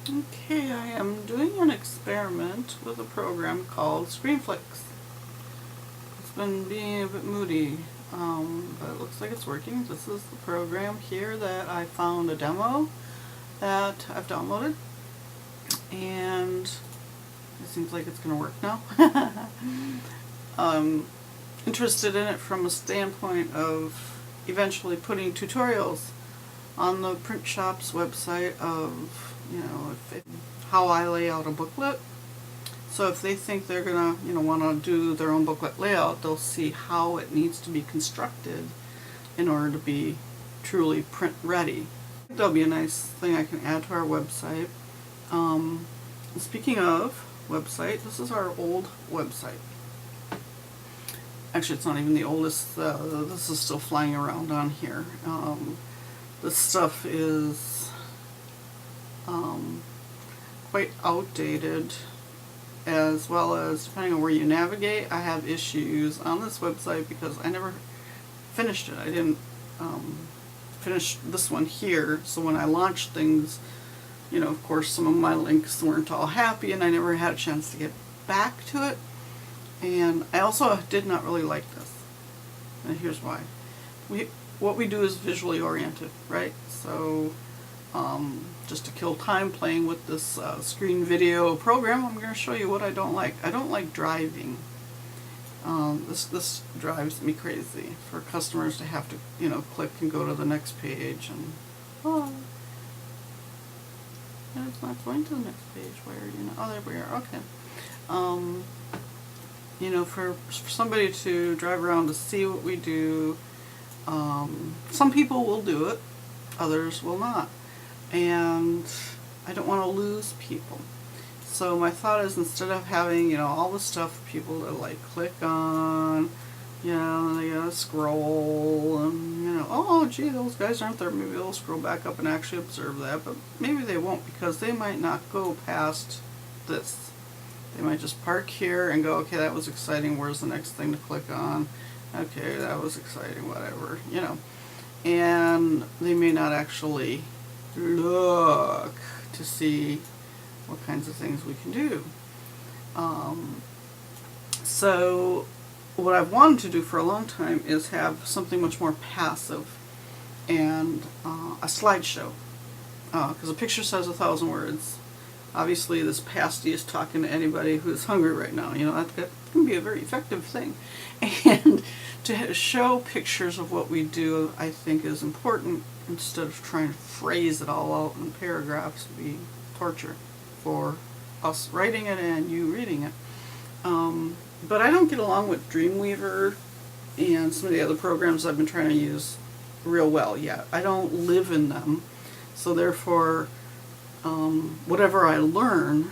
Okay, I am doing an experiment with a program called Screenflicks. It's been being a bit moody, but it looks like it's working. This is the program here that I found a demo that I've downloaded, and it seems like it's going to work now. Interested in it from a standpoint of eventually putting tutorials on the print shop's website of, how I lay out a booklet. So if they think they're gonna, want to do their own booklet layout, they'll see how it needs to be constructed in order to be truly print ready. That'll be a nice thing I can add to our website. Speaking of website, this is our old website. Actually, it's not even the oldest. This is still flying around on here. This stuff is quite outdated, as well as depending on where you navigate. I have issues on this website because I never finished it. I didn't finish this one here, so when I launched things, of course some of my links weren't all happy and I never had a chance to get back to it. And I also did not really like this, and here's why. What we do is visually oriented, right? So just to kill time playing with this screen video program, I'm going to show you what I don't like. I don't like driving. This drives me crazy for customers to have to, click and go to the next page, and it's not going to the next page. Where, oh, there we are. Okay. For somebody to drive around to see what we do, some people will do it, others will not. And I don't want to lose people. So my thought is, instead of having, all the stuff for people to click on, and they gotta scroll, and, oh gee, those guys aren't there, maybe they'll scroll back up and actually observe that, but maybe they won't, because they might not go past this. They might just park here and go, okay, that was exciting, where's the next thing to click on? Okay, that was exciting, whatever, And they may not actually look to see what kinds of things we can do. So what I've wanted to do for a long time is have something much more passive and a slideshow. Because a picture says 1,000 words. Obviously, this pasty is talking to anybody who's hungry right now. That can be a very effective thing. And to show pictures of what we do, I think, is important, instead of trying to phrase it all out in paragraphs. Would be torture for us writing it and you reading it. But I don't get along with Dreamweaver and some of the other programs I've been trying to use real well yet. I don't live in them, so therefore whatever I learn,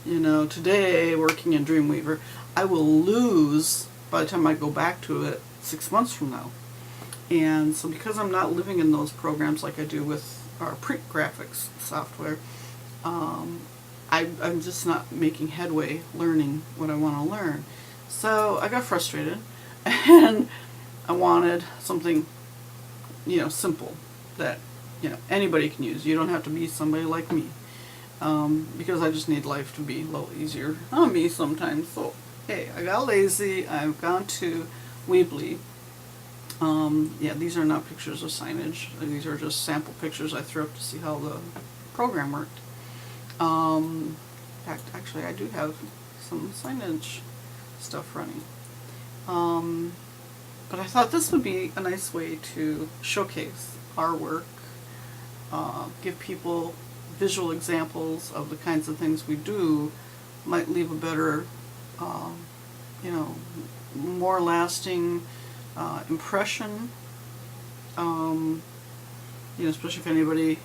today working in Dreamweaver, I will lose by the time I go back to it 6 months from now. And so because I'm not living in those programs like I do with our print graphics software, I'm just not making headway learning what I want to learn. So I got frustrated, and I wanted something, simple that, anybody can use. You don't have to be somebody like me, because I just need life to be a little easier on me sometimes. So, hey, I got lazy. I've gone to Weebly. These are not pictures of signage. These are just sample pictures I threw up to see how the program worked. In fact, actually, I do have some signage stuff running. But I thought this would be a nice way to showcase our work, give people visual examples of the kinds of things we do, might leave a better, more lasting impression, especially if anybody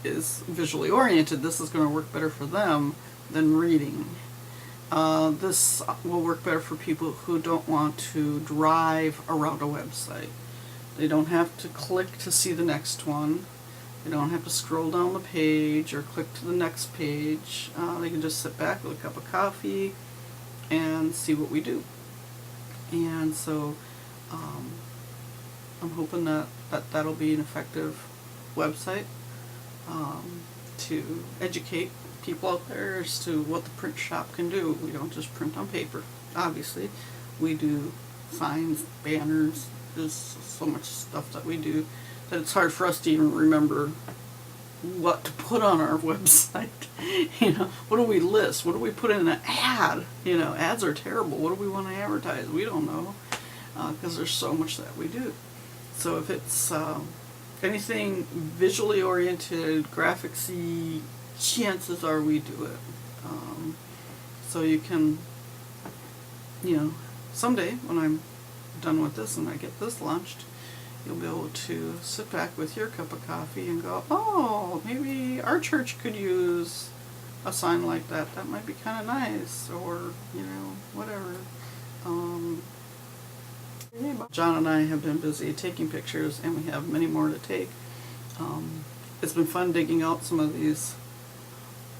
is visually oriented. This is going to work better for them than reading. This will work better for people who don't want to drive around a website. They don't have to click to see the next one. They don't have to scroll down the page or click to the next page. They can just sit back with a cup of coffee and see what we do. And so I'm hoping that'll be an effective website. to educate people out there as to what the print shop can do. We don't just print on paper, obviously. We do signs, banners. There's so much stuff that we do that it's hard for us to even remember what to put on our website. You know, what do we list? What do we put in an ad? You know, ads are terrible. What do we want to advertise? We don't know, because there's so much that we do. So if it's anything visually oriented, graphicsy, chances are we do it. So you can, you know, someday when I'm done with this and I get this launched, you'll be able to sit back with your cup of coffee and go, oh, maybe our church could use a sign like that. That might be kind of nice, or, you know, whatever. John and I have been busy taking pictures, and we have many more to take. It's been fun digging out some of these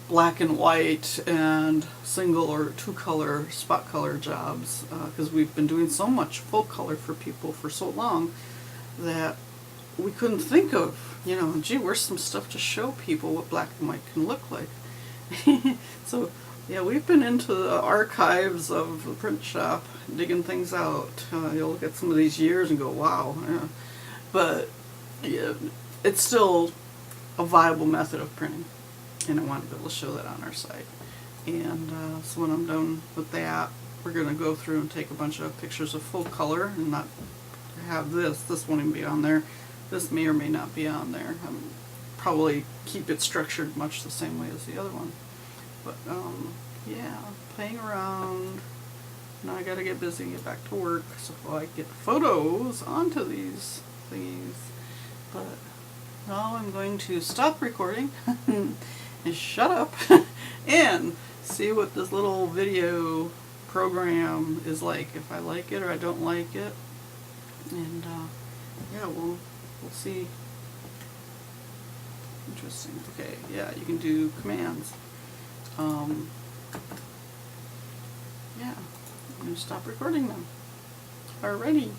black and white and single or two color, spot color jobs, because we've been doing so much full color for people for so long that we couldn't think of, you know, gee, where's some stuff to show people what black and white can look like. So yeah, we've been into the archives of the print shop digging things out. You'll look at some of these years and go, wow. Yeah. But yeah, it's still a viable method of printing, and I want to be able to show that on our site. And so when I'm done with that, we're going to go through and take a bunch of pictures of full color and not have this won't even be on there. This may or may not be on there. Probably keep it structured much the same way as the other one. But yeah, playing around. Now I gotta get busy and get back to work so I get photos onto these thingies. But now I'm going to stop recording and shut up and see what this little video program is like, if I like it or I don't like it. And yeah, we'll see. Interesting. Okay, yeah, you can do commands. Yeah, I'm going to stop recording now. Alrighty.